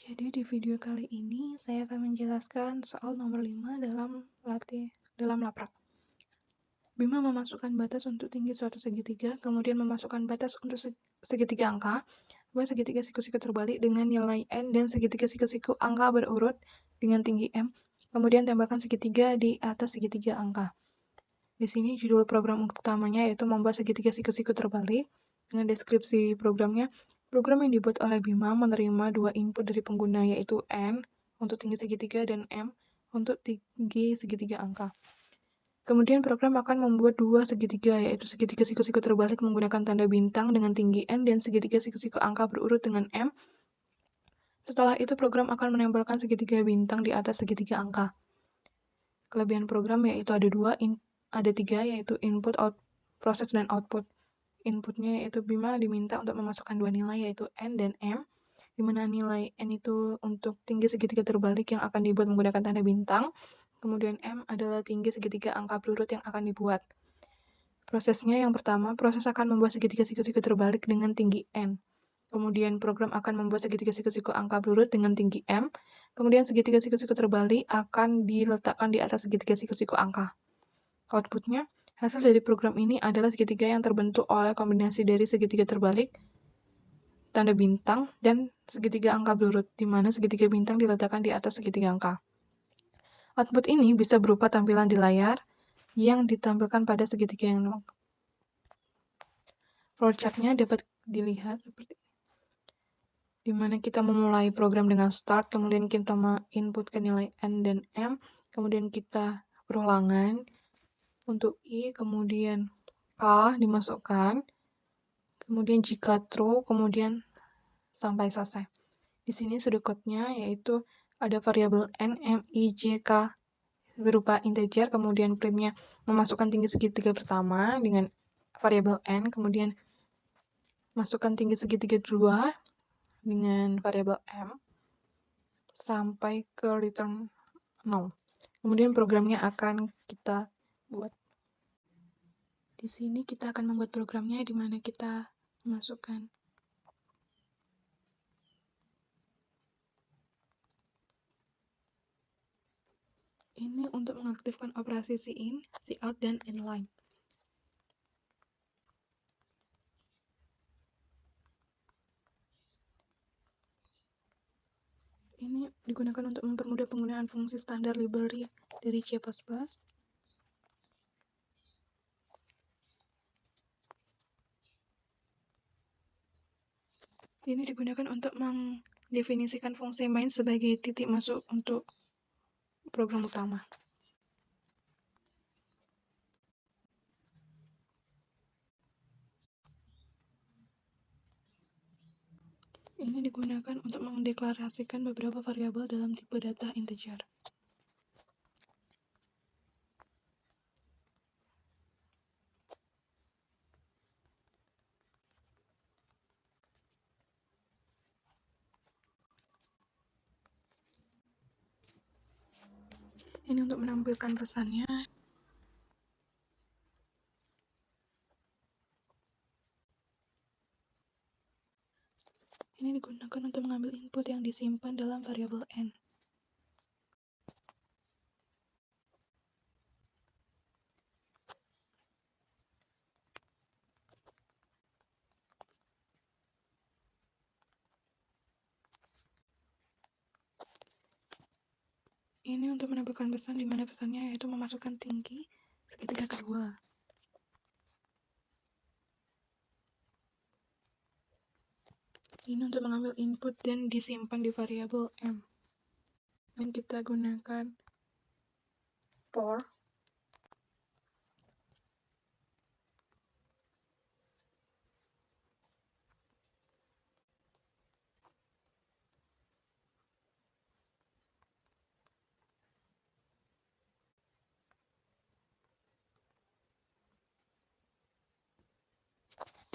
Jadi di video kali ini saya akan menjelaskan soal nomor 5 dalam laprak. Bima memasukkan batas untuk tinggi suatu segitiga, kemudian memasukkan batas untuk segitiga angka, buat segitiga siku-siku terbalik dengan nilai n dan segitiga siku-siku angka berurut dengan tinggi m, kemudian tambahkan segitiga di atas segitiga angka. Di sini judul program utamanya yaitu membuat segitiga siku-siku terbalik. Dengan deskripsi programnya, program yang dibuat oleh Bima menerima dua input dari pengguna yaitu n untuk tinggi segitiga dan m untuk tinggi segitiga angka. Kemudian program akan membuat dua segitiga yaitu segitiga siku-siku terbalik menggunakan tanda bintang dengan tinggi n dan segitiga siku-siku angka berurut dengan m. Setelah itu program akan menempelkan segitiga bintang di atas segitiga angka. Kelebihan program yaitu ada tiga yaitu input, proses, dan output. Inputnya yaitu Bima diminta untuk memasukkan dua nilai yaitu n dan m, di mana nilai n itu untuk tinggi segitiga terbalik yang akan dibuat menggunakan tanda bintang, kemudian m adalah tinggi segitiga angka berurut yang akan dibuat. Prosesnya yang pertama, proses akan membuat segitiga siku-siku terbalik dengan tinggi n. Kemudian program akan membuat segitiga siku-siku angka berurut dengan tinggi m. Kemudian segitiga siku-siku terbalik akan diletakkan di atas segitiga siku-siku angka. Outputnya, hasil dari program ini adalah segitiga yang terbentuk oleh kombinasi dari segitiga terbalik, tanda bintang, dan segitiga angka berurut, di mana segitiga bintang diletakkan di atas segitiga angka. Output ini bisa berupa tampilan di layar yang ditampilkan pada segitiga yang flowchart-nya dapat dilihat seperti ini, di mana kita memulai program dengan start, kemudian kita inputkan nilai n dan m, kemudian kita perulangan untuk i, kemudian k dimasukkan, kemudian jika true, kemudian sampai selesai. Di sini sudut code-nya yaitu ada variabel n, m, i, j, k berupa integer, kemudian print-nya memasukkan tinggi segitiga pertama dengan variabel n, kemudian masukkan tinggi segitiga kedua dengan variabel m, sampai ke return 0. Kemudian programnya akan kita buat. Di sini kita akan membuat programnya di mana kita masukkan ini untuk mengaktifkan operasi cin, cout, dan inline. Ini digunakan untuk mempermudah penggunaan fungsi standar library dari C++. Ini digunakan untuk mendefinisikan fungsi main sebagai titik masuk untuk program utama. Ini digunakan untuk mendeklarasikan beberapa variabel dalam tipe data integer. Ini untuk menampilkan pesannya. Ini digunakan untuk mengambil input yang disimpan dalam variabel n. Ini untuk menampilkan pesan di mana pesannya yaitu memasukkan tinggi segitiga kedua. Ini untuk mengambil input dan disimpan di variabel m. Dan kita gunakan for.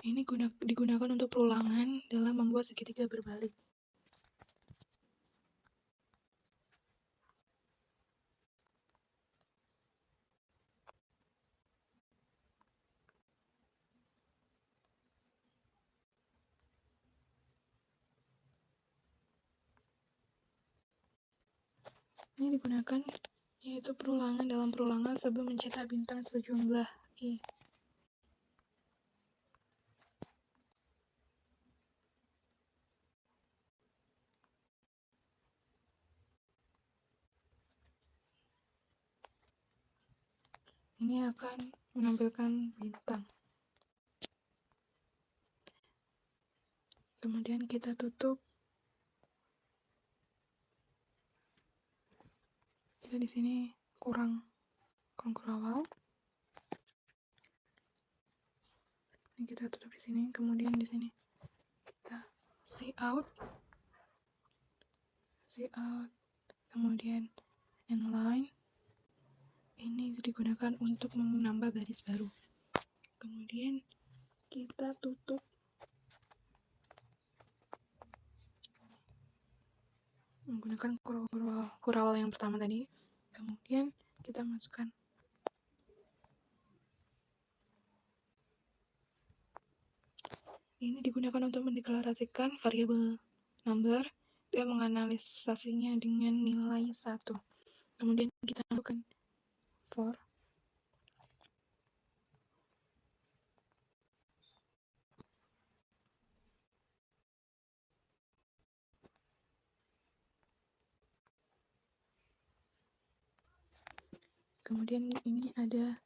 Ini digunakan untuk perulangan dalam membuat segitiga berbalik. Ini digunakan yaitu perulangan dalam perulangan sebelum mencetak bintang sejumlah I. Ini akan menampilkan bintang. Kemudian kita tutup. Kita di sini kurang kurawal. Ini kita tutup di sini. Kemudian di sini kita see out. Kemudian inline. Ini digunakan untuk menambah baris baru. Kemudian kita tutup menggunakan kurawal yang pertama tadi. Kemudian kita masukkan ini digunakan untuk mendeklarasikan variabel number dan menganalisasinya dengan nilai 1. Kemudian kita masukkan for. Kemudian ini ada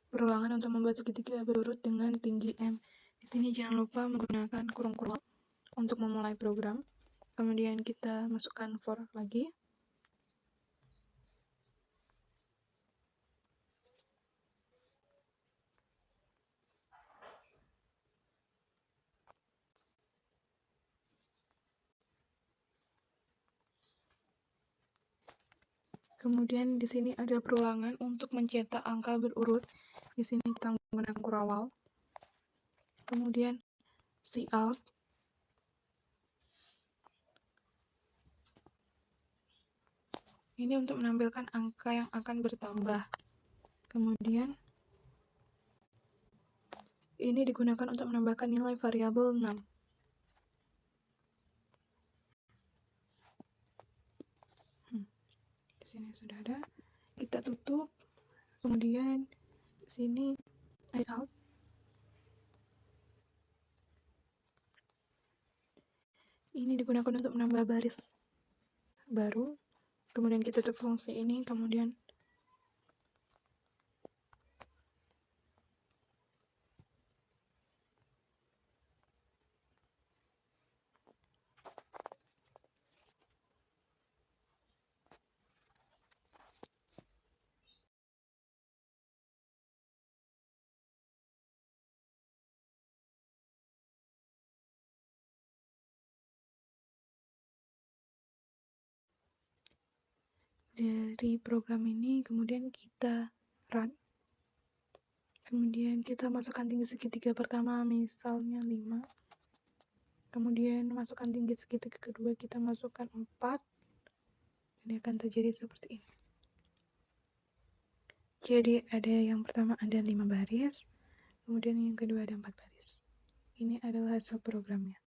perulangan untuk membuat segitiga berurut dengan tinggi M. Di sini jangan lupa menggunakan kurung kurawal untuk memulai program. Kemudian kita masukkan for lagi. Kemudian di sini ada perulangan untuk mencetak angka berurut. Di sini kita menggunakan kurawal. Kemudian see out. Ini untuk menampilkan angka yang akan bertambah. Kemudian ini digunakan untuk menambahkan nilai variabel 6. Di sini sudah ada. Kita tutup. Kemudian di sini eyes out. Ini digunakan untuk menambah baris baru. Kemudian kita tutup fungsi ini. Kemudian dari program ini kemudian kita run. Kemudian kita masukkan tinggi segitiga pertama misalnya 5. Kemudian masukkan tinggi segitiga kedua, kita masukkan 4. Ini akan terjadi seperti ini. Jadi ada yang pertama ada 5 baris, kemudian yang kedua ada 4 baris. Ini adalah hasil programnya.